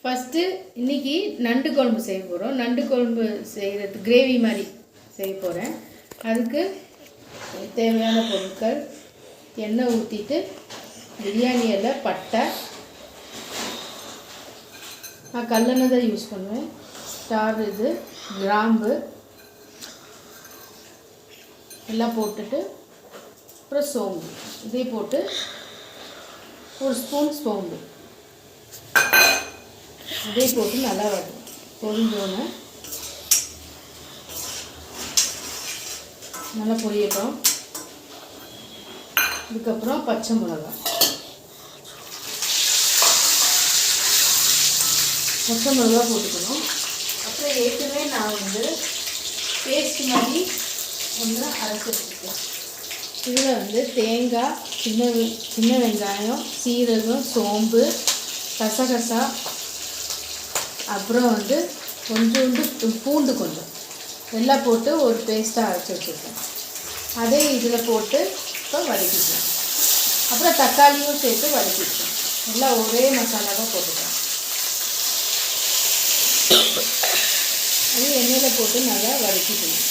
First இன்றைக்கி நண்டு குழம்பு செய்ய போகிறோம். நண்டு குழம்பு செய்கிறது கிரேவி மாதிரி செய்ய போகிறேன். அதுக்கு தேவையான பொருட்கள்: எண்ணெய் ஊற்றிட்டு பிரியாணி இலை, பட்டை, நான் கல்லெண்ணெய் தான் யூஸ் பண்ணுவேன், ஸ்டார் இது, கிராம்பு எல்லாம் போட்டுட்டு அப்புறம் சோம்பு இதே போட்டு ஒரு ஸ்பூன் சோம்பு இதே போட்டு நல்லா வரும். பொரிஞ்சோன்னு நல்லா பொரியட்டும். இதுக்கப்புறம் பச்சை மிளகாய் போட்டுக்கணும். அப்புறம் ஏற்கனவே நான் பேஸ்ட் மாதிரி ஒன்று அரைச்சி வச்சுருக்கேன். இதில் தேங்காய், சின்ன வெங்காயம், சீரகம், சோம்பு, கசகசா, அப்புறம் கொஞ்சோண்டு பூண்டு கொஞ்சம் எல்லாம் போட்டு ஒரு பேஸ்ட்டாக அரைச்சி வச்சுருக்கேன். அதே இதில் போட்டு இப்போ வதக்கிக்கலாம். அப்புறம் தக்காளியும் சேர்த்து வதக்கிக்கலாம். எல்லாம் ஒரே மசாலாவாக போட்டுக்கலாம். அது எண்ணெயில் போட்டு நல்லா வதக்கிக்கலாம்.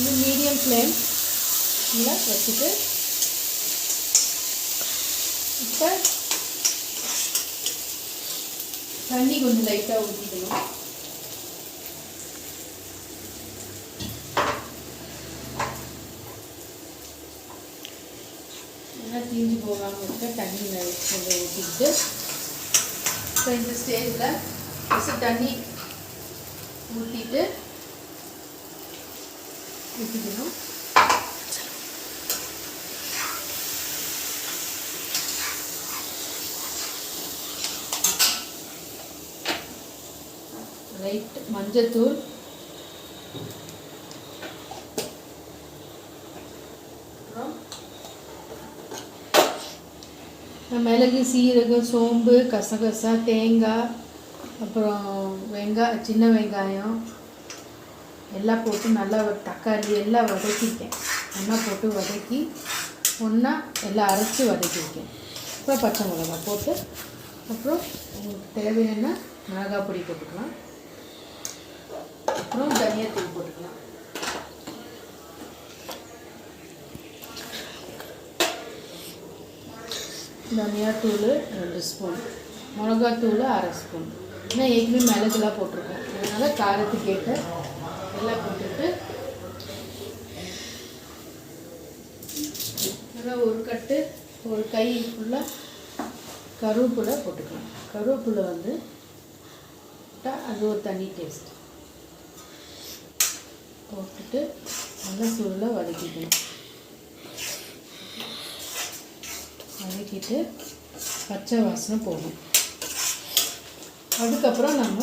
இது மீடியம் ஃப்ளேம் வச்சுட்டு இப்போ தண்ணி கொஞ்சம் லைட்டாக ஊற்றிக்கணும். நல்லா தீஞ்சு போகாமல் இருக்க தண்ணி கொஞ்சம் ஊற்றிக்கிட்டு இப்போ இந்த ஸ்டேஜில் ஃபஸ்ட்டு தண்ணி ஊற்றிக்கணும். லைட் மஞ்சத்தூள், மிளகு, சீரகம், சோம்பு, கசகசா, தேங்காய், அப்புறம் சின்ன வெங்காயம் எல்லாம் போட்டு நல்லா தக்காளி எல்லாம் வதக்கிட்டேன். ஒன்றா போட்டு வதக்கி ஒன்றா எல்லாம் அரைச்சி வதக்கியிருக்கேன். அப்புறம் பச்சை மிளகாய் போட்டு அப்புறம் உங்களுக்கு தேவையான மிளகாய் பொடி போட்டுக்கலாம். அப்புறம் தனியாத்தூள் போட்டுக்கலாம். தனியாத்தூள் 2 ஸ்பூன், மிளகாத்தூள் 1/2 ஸ்பூன். ஏன்னா ஏற்கனவே மிளகுலாம் போட்டிருக்கோம், அதனால் காரத்துக்கு ஏற்ற எல்லாம் போட்டுட்டு நல்லா ஒரு கை ஃபுல்லாக கருவேப்பிலை போட்டுக்கலாம். கருவேப்பிலை அது ஒரு தனி டேஸ்ட். போட்டுட்டு நல்லா சூடாக வதக்கிக்கணும். வதக்கிட்டு பச்சை வாசனை போகணும். அதுக்கப்புறம் நம்ம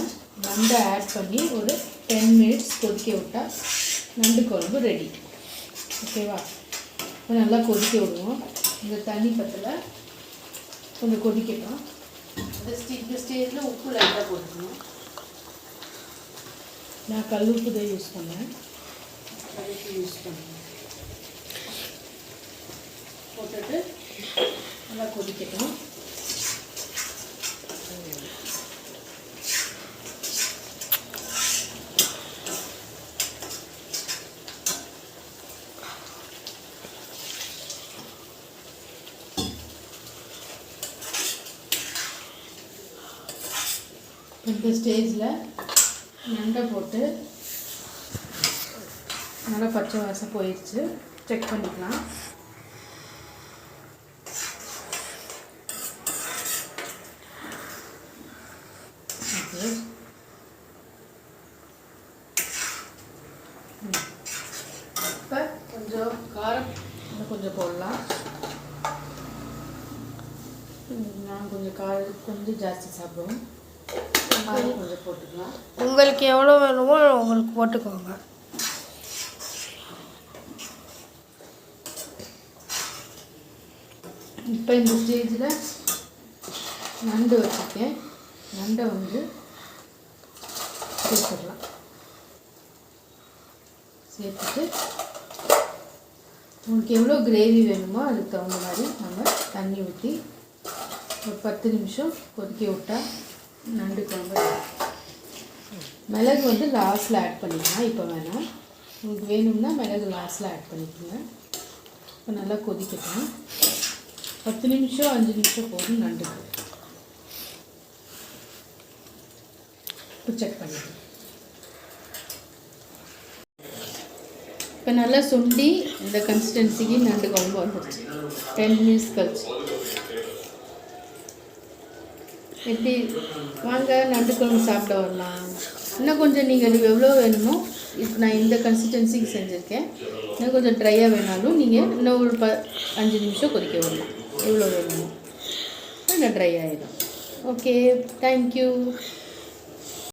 நண்டை ஆட் பண்ணி ஒரு 10 மினிட்ஸ் கொதிக்க விட்டால் நண்டு குழம்பு ரெடி. ஓகேவா? இப்போ நல்லா கொதிக்க விடுவோம். இந்த தண்ணி பத்தில் கொஞ்சம் கொதிக்கணும். இந்த ஸ்டேஜில் உப்பு லைட்டாக போட்டுக்கணும். நான் கல்லுப்பு தான் யூஸ் பண்ணேன். போட்டுட்டு நல்லா கொதிக்கணும். இந்த ஸ்டேஜில் நண்டை போட்டு நல்லா பச்சை வாசம் போயிடுச்சு. செக் பண்ணிக்கலாம். ஓகே, இப்போ கொஞ்சம் காரம் கொஞ்சம் போடலாம். நான் கொஞ்சம் காரம் கொஞ்சம் ஜாஸ்தி சாப்பிடுவோம். கொஞ்சம் போட்டுக்கலாம். உங்களுக்கு எவ்வளோ வேணுமோ உங்களுக்கு போட்டுக்கோங்க. இப்போ இந்த ஸ்டேஜில் நண்டு வச்சுருக்கேன். நண்டை வந்து சேர்த்துடலாம். சேர்த்துட்டு உங்களுக்கு எவ்வளோ கிரேவி வேணுமோ அதுக்கு தகுந்த மாதிரி நம்ம தண்ணி ஊற்றி ஒரு 10 நிமிஷம் கொதிக்க விட்டால் நண்டு குழம்பு. மிளகு வந்து லாஸ்ட்டில் ஆட் பண்ணிக்கலாம், இப்போ வேணாம். உங்களுக்கு வேணும்னா மிளகு லாஸ்ட்டில் ஆட் பண்ணிக்கோங்க. இப்போ நல்லா கொதிக்கட்டும். 10 நிமிஷம் 5 நிமிஷம் போதும் நண்டுக்கு. இப்போ செக் பண்ணிக்கலாம். இப்போ நல்லா சுண்டி இந்த கன்சிஸ்டன்சிக்கு நண்டு குழம்பு வந்துடுச்சு. 10 மினிட்ஸ் கழிச்சு எப்படி வாங்க நண்டு குழம்பு சாப்பிட வரலாம். இன்னும் கொஞ்சம் நீங்கள் எவ்வளோ வேணுமோ, இப்போ நான் இந்த கன்சிஸ்டன்சிக்கு செஞ்சுருக்கேன். இன்னும் கொஞ்சம் ட்ரையாக வேணாலும் நீங்கள் இன்னும் ஒரு 5 நிமிஷம் கொதிக்க விடலாம். எவ்வளோ வேணுமோ இன்னும் ட்ரை ஆகிடும். Okay, thank you.